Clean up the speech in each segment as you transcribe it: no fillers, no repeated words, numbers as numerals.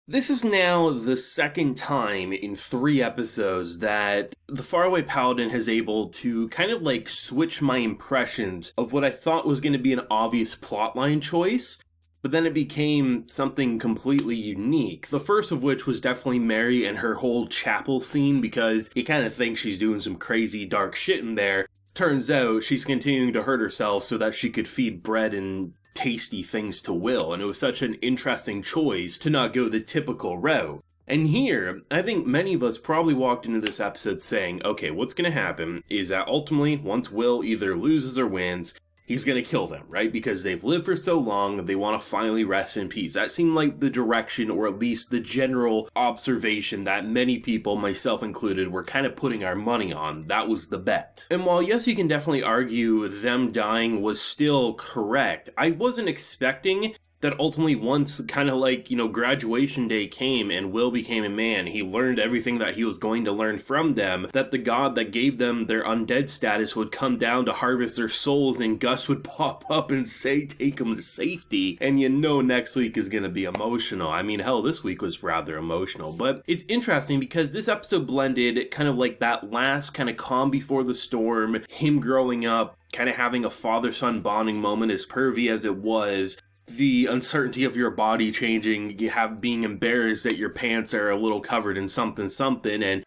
This is now the second time in 3 episodes that the Faraway Paladin has able to kind of like switch my impressions of what I thought was going to be an obvious plotline choice, but then it became something completely unique. The first of which was definitely Mary and her whole chapel scene, because you kind of think she's doing some crazy dark shit in there. Turns out she's continuing to hurt herself so that she could feed bread and tasty things to Will, and it was such an interesting choice to not go the typical route. And here, I think many of us probably walked into this episode saying, okay, what's going to happen is that ultimately, once Will either loses or wins, he's going to kill them, right? Because they've lived for so long, they want to finally rest in peace. That seemed like the direction, or at least the general observation that many people, myself included, were kind of putting our money on. That was the bet. And while yes, you can definitely argue them dying was still correct, I wasn't expecting that ultimately once kind of like, graduation day came and Will became a man, he learned everything that he was going to learn from them, that the god that gave them their undead status would come down to harvest their souls, and Gus would pop up and say, take them to safety. And next week is going to be emotional. I mean, hell, this week was rather emotional. But it's interesting because this episode blended kind of like that last kind of calm before the storm, him growing up, kind of having a father-son bonding moment, as pervy as it was, the uncertainty of your body changing, being embarrassed that your pants are a little covered in something, and,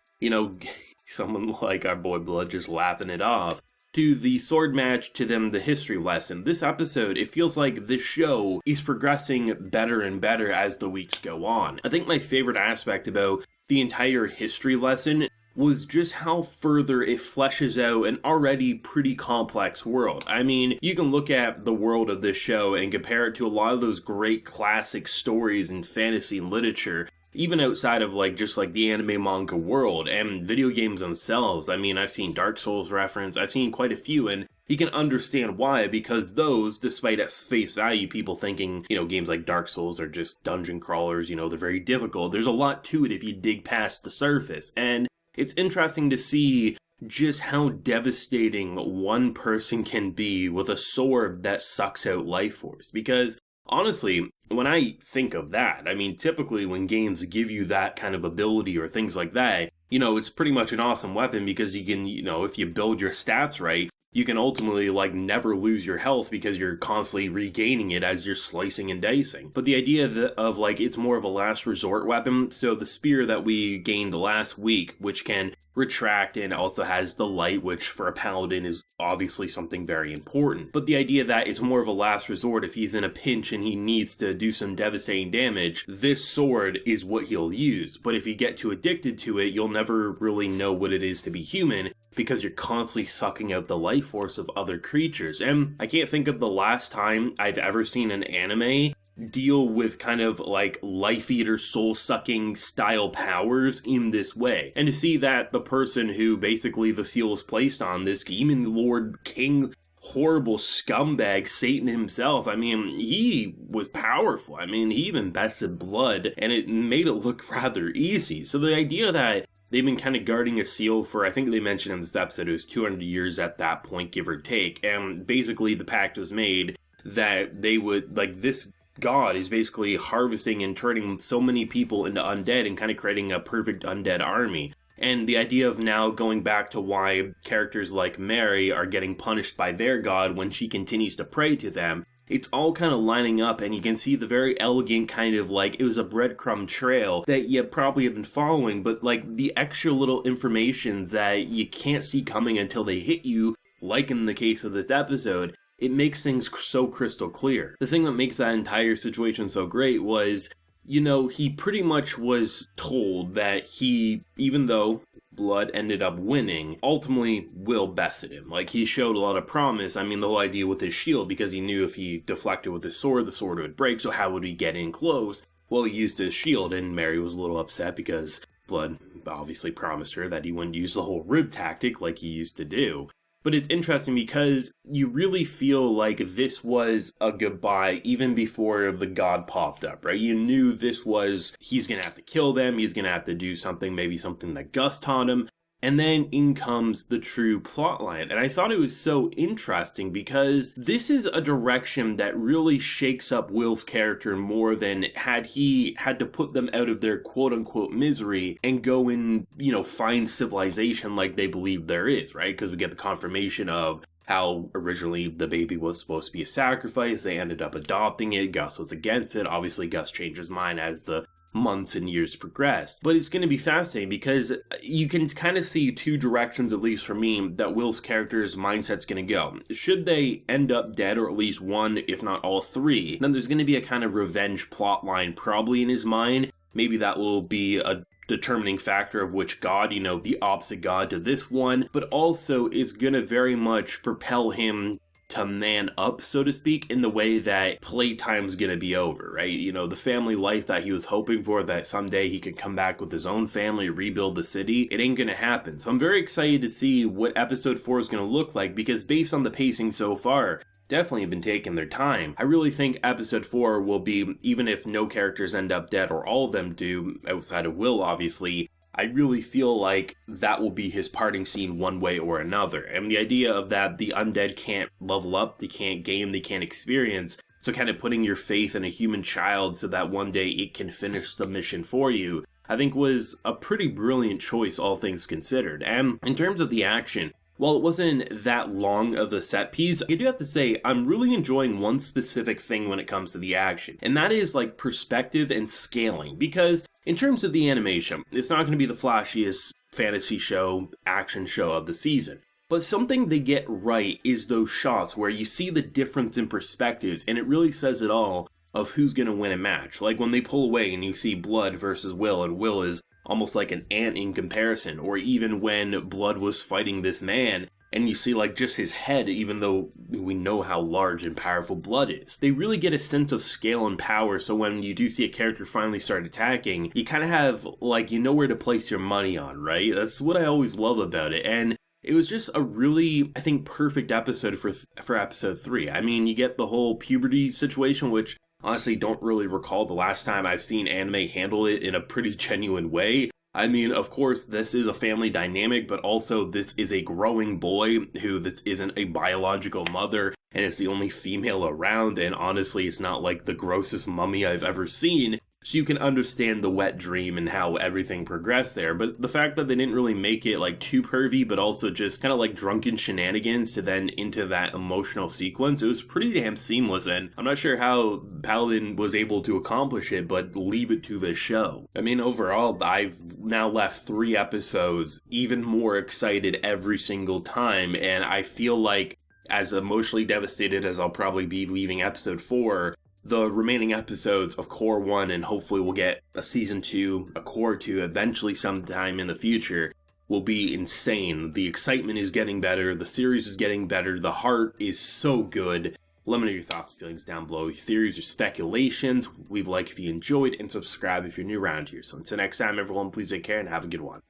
someone like our boy Blood just laughing it off, to the sword match, to them the history lesson. This episode, it feels like this show is progressing better and better as the weeks go on. I think my favorite aspect about the entire history lesson was just how further it fleshes out an already pretty complex world. I mean, you can look at the world of this show and compare it to a lot of those great classic stories in fantasy and literature, even outside of just the anime manga world and video games themselves. I mean, I've seen Dark Souls reference, I've seen quite a few, and you can understand why, because those, despite at face value, people thinking, games like Dark Souls are just dungeon crawlers, they're very difficult. There's a lot to it if you dig past the surface, and it's interesting to see just how devastating one person can be with a sword that sucks out life force. Because, honestly, when I think of that, I mean, typically when games give you that kind of ability or things like that, it's pretty much an awesome weapon, because you can, if you build your stats right, you can ultimately, never lose your health because you're constantly regaining it as you're slicing and dicing. But the idea of, it's more of a last resort weapon, so the spear that we gained last week, which can retract and also has the light, which for a paladin is obviously something very important. But the idea that it's more of a last resort if he's in a pinch and he needs to do some devastating damage, this sword is what he'll use. But if you get too addicted to it, you'll never really know what it is to be human, because you're constantly sucking out the life force of other creatures. And I can't think of the last time I've ever seen an anime deal with kind of life eater, soul sucking style powers in this way. And to see that the person who basically the seal is placed on, this demon lord king, horrible scumbag Satan himself, I mean, he was powerful. I mean, he even bested Blood, and it made it look rather easy. So the idea that they've been kind of guarding a seal for, I think they mentioned in this episode, it was 200 years at that point, give or take. And basically the pact was made that they would, this god is basically harvesting and turning so many people into undead and kind of creating a perfect undead army. And the idea of now going back to why characters like Mary are getting punished by their god when she continues to pray to them, it's all kind of lining up, and you can see the very elegant kind of it was a breadcrumb trail that you probably have been following, but the extra little informations that you can't see coming until they hit you, like in the case of this episode, it makes things so crystal clear. The thing that makes that entire situation so great was, he pretty much was told that he, even though Blood ended up winning, ultimately Will bested him. He showed a lot of promise. I mean, the whole idea with his shield, because he knew if he deflected with his sword, the sword would break, so how would he get in close? Well, he used his shield, and Mary was a little upset because Blood obviously promised her that he wouldn't use the whole rib tactic like he used to do. But it's interesting because you really feel like this was a goodbye even before the god popped up, right? You knew this was, he's going to have to kill them, he's going to have to do something, maybe something that Gus taught him. And then in comes the true plotline. And I thought it was so interesting because this is a direction that really shakes up Will's character more than had he had to put them out of their quote unquote misery and go and, find civilization like they believe there is, right? Because we get the confirmation of how originally the baby was supposed to be a sacrifice. They ended up adopting it. Gus was against it. Obviously, Gus changed his mind as the months and years progressed. But it's going to be fascinating because you can kind of see two directions, at least for me, that Will's character's mindset's going to go. Should they end up dead, or at least one, if not all three, then there's going to be a kind of revenge plot line probably in his mind. Maybe that will be a determining factor of which god, the opposite god to this one, but also is going to very much propel him to man up, so to speak, in the way that playtime's gonna be over, right? The family life that he was hoping for, that someday he could come back with his own family, rebuild the city, it ain't gonna happen. So I'm very excited to see what episode 4 is gonna look like, because based on the pacing so far, definitely have been taking their time. I really think episode 4 will be, even if no characters end up dead, or all of them do, outside of Will, obviously, I really feel like that will be his parting scene one way or another. And the idea of that the undead can't level up, they can't game, they can't experience, so kind of putting your faith in a human child so that one day it can finish the mission for you, I think was a pretty brilliant choice, all things considered. And in terms of the action, while it wasn't that long of a set piece, I do have to say I'm really enjoying one specific thing when it comes to the action, and that is like perspective and scaling. Because in terms of the animation, it's not going to be the flashiest fantasy show, action show of the season. But something they get right is those shots where you see the difference in perspectives, and it really says it all of who's going to win a match. Like when they pull away and you see Blood versus Will, and Will is almost like an ant in comparison, or even when Blood was fighting this man and you see like just his head, even though we know how large and powerful Blood is. They really get a sense of scale and power, so when you do see a character finally start attacking, you kind of have like, where to place your money on, right? That's what I always love about it. And it was just a really, I think, perfect episode for episode 3. I mean, you get the whole puberty situation, which honestly don't really recall the last time I've seen anime handle it in a pretty genuine way. I mean, of course, this is a family dynamic, but also this is a growing boy who this isn't a biological mother, and it's the only female around, and honestly, it's not like the grossest mummy I've ever seen. So you can understand the wet dream and how everything progressed there. But the fact that they didn't really make it like too pervy, but also just kind of like drunken shenanigans to then into that emotional sequence, it was pretty damn seamless. And I'm not sure how Paladin was able to accomplish it, but leave it to the show. I mean, overall, I've now left 3 episodes even more excited every single time. And I feel like as emotionally devastated as I'll probably be leaving episode 4, the remaining episodes of Core 1, and hopefully we'll get a Season 2, a Core 2, eventually sometime in the future, will be insane. The excitement is getting better, the series is getting better, the heart is so good. Let me know your thoughts and feelings down below, your theories, your speculations. Leave a like if you enjoyed, and subscribe if you're new around here. So until next time, everyone, please take care and have a good one.